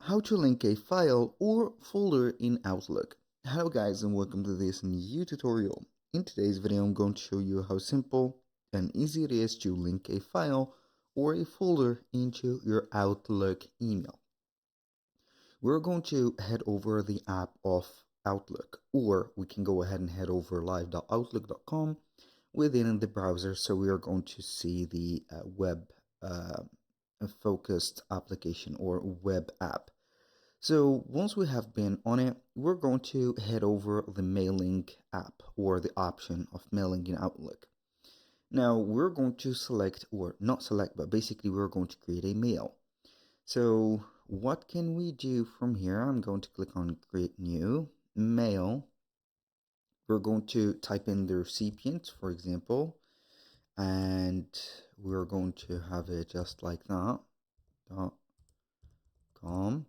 How to link a file or folder in Outlook. Hello guys and welcome to this new tutorial. In today's video I'm going to show you how simple and easy it is to link a file or a folder into your Outlook email. We're going to head over the app of Outlook, or we can go ahead and head over live.outlook.com within the browser. So we are going to see the web focused application or web app. So once we have been on it, we're going to head over the mailing app or the option of mailing in Outlook. Now we're going to select, or not select, but basically we're going to create a mail. So what can we do from here? I'm going to click on create new mail. We're going to type in the recipient, for example, and we're going to have it just like that, .com.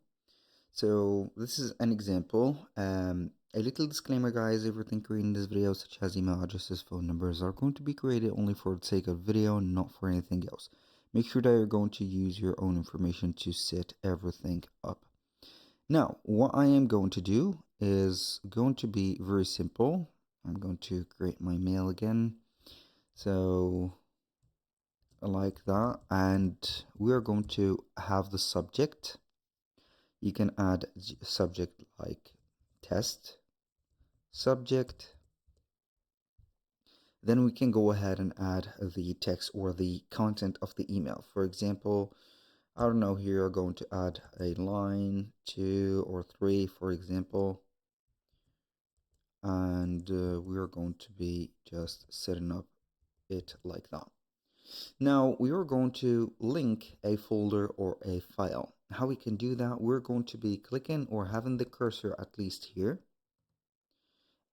So this is an example. A little disclaimer, guys: everything created in this video, such as email addresses, phone numbers, are going to be created only for the sake of video, not for anything else. Make sure that you're going to use your own information to set everything up. Now, what I am going to do is going to be very simple. I'm going to create my mail again. So like that, and we're going to have the subject. You can add subject like test subject. Then we can go ahead and add the text or the content of the email. For example, I don't know, here you're going to add a line 2 or 3, for example, and we're going to be just setting up it like that. Now we are going to link a folder or a file. How we can do that? We're going to be clicking or having the cursor at least here,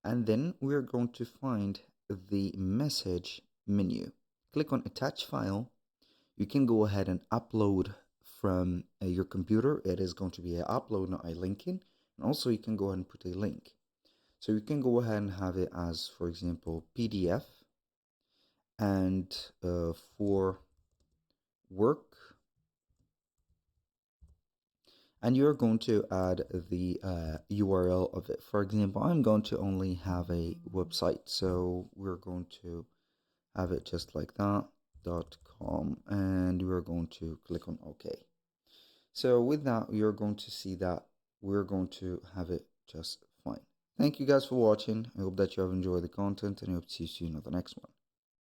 and then we're going to find the message menu. Click on attach file. You can go ahead and upload from your computer. It is going to be an upload, not a linking. And also you can go ahead and put a link. So you can go ahead and have it as, for example, PDF, and for work, and you're going to add the URL of it. For example, I'm going to only have a website, so we're going to have it just like that, .com, and we're going to click on OK. So with that, you're going to see that we're going to have it just fine. Thank you guys for watching. I hope that you have enjoyed the content, and I hope to see you soon on the next one.